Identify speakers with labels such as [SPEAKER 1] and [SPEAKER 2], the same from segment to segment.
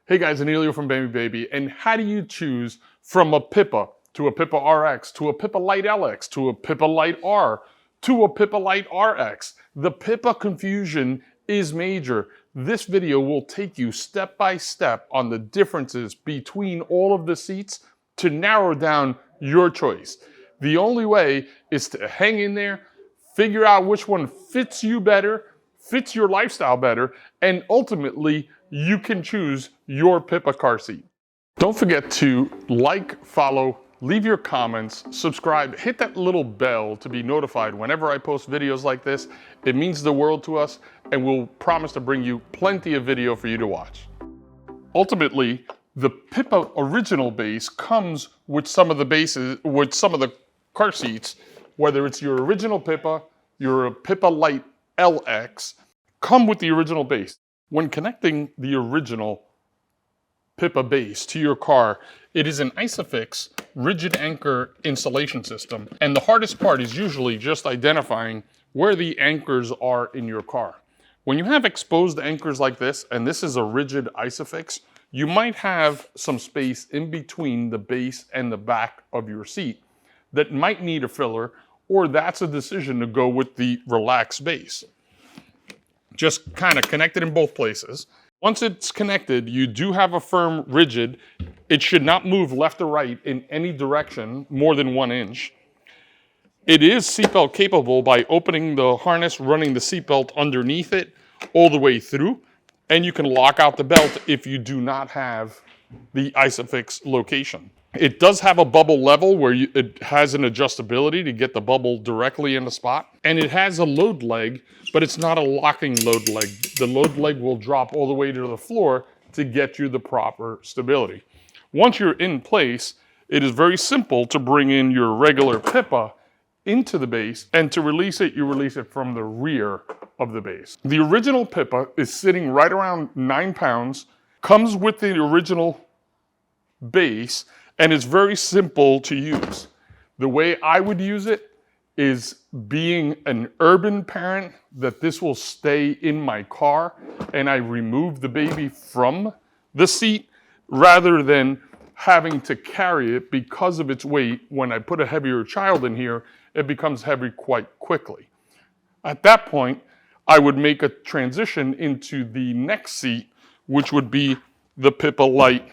[SPEAKER 1] Hey guys, Emilio from Bambi, and how do you choose from a Pipa to a Pipa RX to a Pipa Lite LX to a Pipa Lite R to a Pipa Lite RX? The Pipa confusion is major. This video will take you step by step on the differences between all of the seats to narrow down your choice. The only way is to hang in there, figure out which one fits you better, fits your lifestyle better, and ultimately you can choose your Pipa car seat. Don't forget to like, follow, leave your comments, subscribe, hit that little bell to be notified whenever I post videos like this. It means the world to us, and we'll promise to bring you plenty of video for you to watch. Ultimately, the Pipa original base comes with some of the car seats, whether it's your original Pipa, your Pipa Lite LX, come with the original base. When connecting the original Pipa base to your car, it is an Isofix rigid anchor installation system, and the hardest part is usually just identifying where the anchors are in your car. When you have exposed anchors like this, and this is a rigid Isofix, you might have some space in between the base and the back of your seat that might need a filler, or that's a decision to go with the relaxed base. Just kind of connect it in both places. Once it's connected, you do have a firm rigid. It should not move left or right in any direction more than 1 inch. It is seatbelt capable by opening the harness, running the seatbelt underneath it all the way through, and you can lock out the belt if you do not have the Isofix location. It does have a bubble level where it has an adjustability to get the bubble directly in the spot. And it has a load leg, but it's not a locking load leg. The load leg will drop all the way to the floor to get you the proper stability. Once you're in place, it is very simple to bring in your regular Pipa into the base, and to release it, you release it from the rear of the base. The original Pipa is sitting right around 9 pounds, comes with the original base, and it's very simple to use. The way I would use it is, being an urban parent, that this will stay in my car and I remove the baby from the seat rather than having to carry it because of its weight. When I put a heavier child in here, it becomes heavy quite quickly. At that point, I would make a transition into the next seat, which would be the Pipa Lite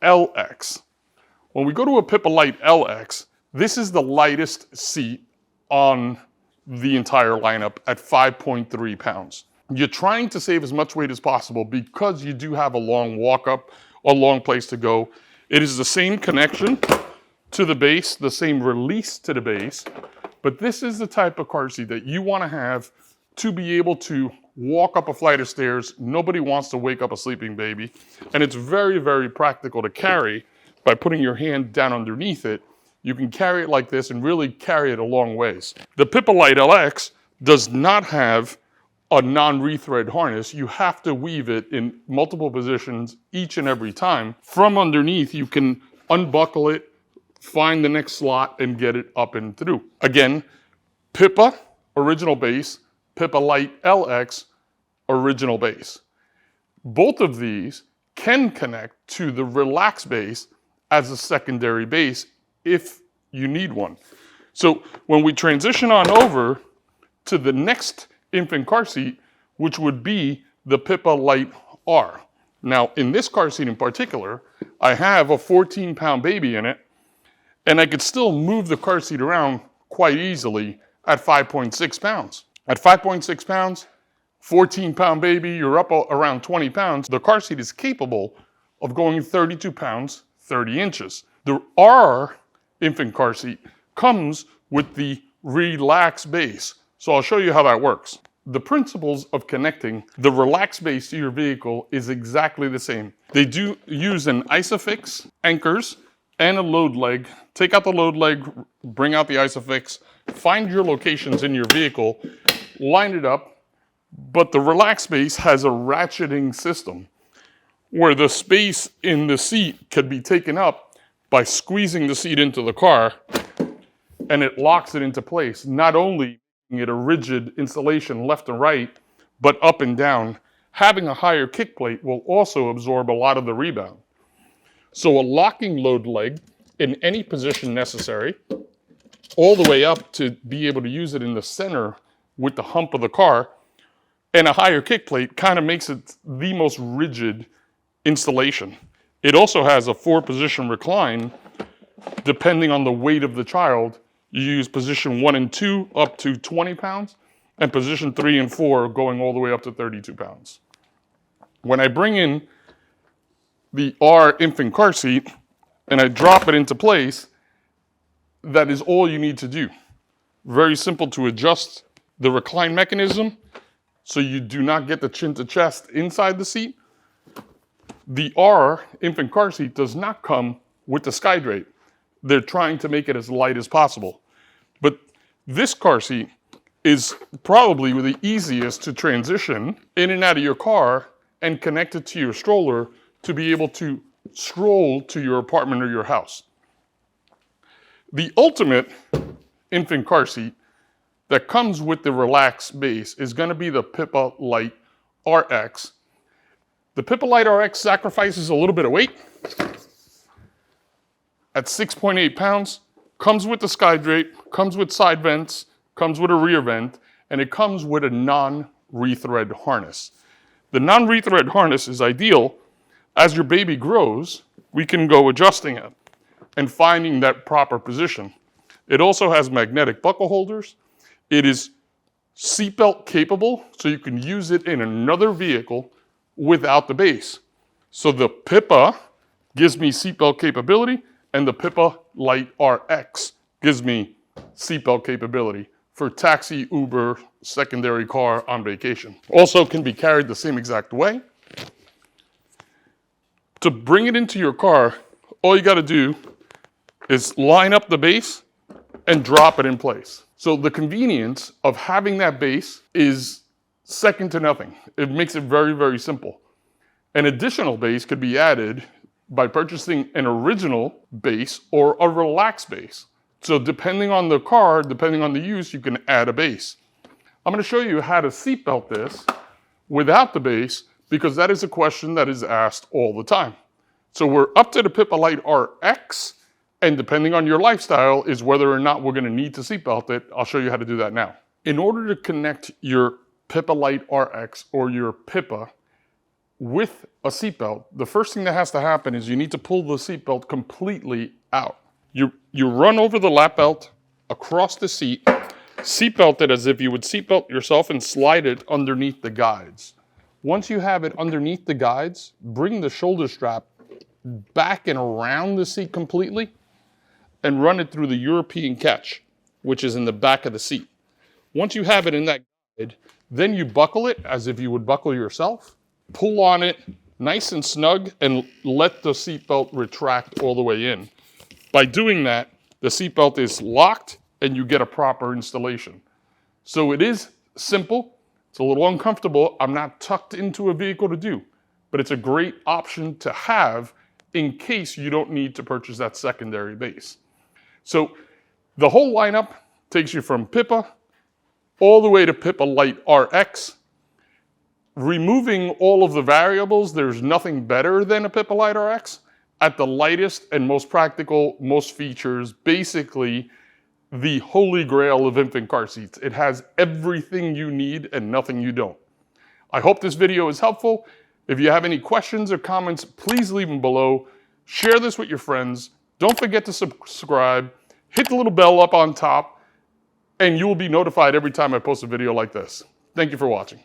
[SPEAKER 1] LX. When we go to a Pipa Lite LX, this is the lightest seat on the entire lineup at 5.3 pounds. You're trying to save as much weight as possible because you do have a long walk up, a long place to go. It is the same connection to the base, the same release to the base, but this is the type of car seat that you want to have to be able to walk up a flight of stairs. Nobody wants to wake up a sleeping baby, and it's very, very practical to carry. By putting your hand down underneath it, you can carry it like this and really carry it a long ways. The Pipa Lite LX does not have a non-rethread harness. You have to weave it in multiple positions each and every time. From underneath, you can unbuckle it, find the next slot, and get it up and through. Again, Pipa, original base, Pipa Lite LX, original base. Both of these can connect to the relaxed base as a secondary base if you need one. So when we transition on over to the next infant car seat, which would be the Pipa Lite R. Now, in this car seat in particular, I have a 14-pound baby in it, and I could still move the car seat around quite easily at 5.6 pounds. At 5.6 pounds, 14-pound baby, you're up around 20 pounds. The car seat is capable of going 32 pounds, 30 inches. The R infant car seat comes with the relaxed base. So I'll show you how that works. The principles of connecting the relaxed base to your vehicle is exactly the same. They do use an Isofix anchors and a load leg. Take out the load leg, bring out the Isofix, find your locations in your vehicle, line it up, but the relaxed base has a ratcheting system where the space in the seat could be taken up by squeezing the seat into the car, and it locks it into place, not only making it a rigid installation left and right, but up and down having a higher kick plate will also absorb a lot of the rebound. So a locking load leg in any position necessary, all the way up to be able to use it in the center with the hump of the car, and a higher kick plate kind of makes it the most rigid installation. It also has a 4-position recline. Depending on the weight of the child, you use position 1 and 2 up to 20 pounds, and position 3 and 4 going all the way up to 32 pounds. When I bring in the R infant car seat and I drop it into place, that is all you need to do. Very simple to adjust the recline mechanism so you do not get the chin to chest inside the seat. The R infant car seat does not come with the sky drape. They're trying to make it as light as possible. But this car seat is probably the easiest to transition in and out of your car and connect it to your stroller to be able to stroll to your apartment or your house. The ultimate infant car seat that comes with the relaxed base is going to be the Pipa Lite RX. The Pipa Lite RX sacrifices a little bit of weight. At 6.8 pounds, comes with the sky drape, comes with side vents, comes with a rear vent, and it comes with a non-rethread harness. The non-rethread harness is ideal. As your baby grows, we can go adjusting it and finding that proper position. It also has magnetic buckle holders. It is seatbelt capable, so you can use it in another vehicle without the base. So the Pipa gives me seatbelt capability, and the Pipa Lite RX gives me seatbelt capability for taxi, Uber, secondary car on vacation. Also can be carried the same exact way. To bring it into your car, all you got to do is line up the base and drop it in place. So the convenience of having that base is second to nothing. It makes it very, very simple. An additional base could be added by purchasing an original base or a relaxed base. So depending on the car, depending on the use, you can add a base. I'm going to show you how to seatbelt this without the base, because that is a question that is asked all the time. So we're up to the Pipa Lite RX, and depending on your lifestyle is whether or not we're going to need to seatbelt it. I'll show you how to do that now. In order to connect your Pipa Lite RX or your Pipa with a seatbelt, the first thing that has to happen is you need to pull the seatbelt completely out. You run over the lap belt across the seat, seatbelt it as if you would seatbelt yourself, and slide it underneath the guides. Once you have it underneath the guides, bring the shoulder strap back and around the seat completely and run it through the European catch, which is in the back of the seat. Once you have it in that guide, then you buckle it as if you would buckle yourself, pull on it nice and snug, and let the seatbelt retract all the way in. By doing that, the seatbelt is locked and you get a proper installation. So it is simple. It's a little uncomfortable. I'm not tucked into a vehicle to do, but it's a great option to have in case you don't need to purchase that secondary base. So the whole lineup takes you from Pipa all the way to Pipa Lite RX. Removing all of the variables, there's nothing better than a Pipa Lite RX. At the lightest and most practical, most features, basically the holy grail of infant car seats. It has everything you need and nothing you don't. I hope this video is helpful. If you have any questions or comments, please leave them below. Share this with your friends. Don't forget to subscribe. Hit the little bell up on top, and you will be notified every time I post a video like this. Thank you for watching.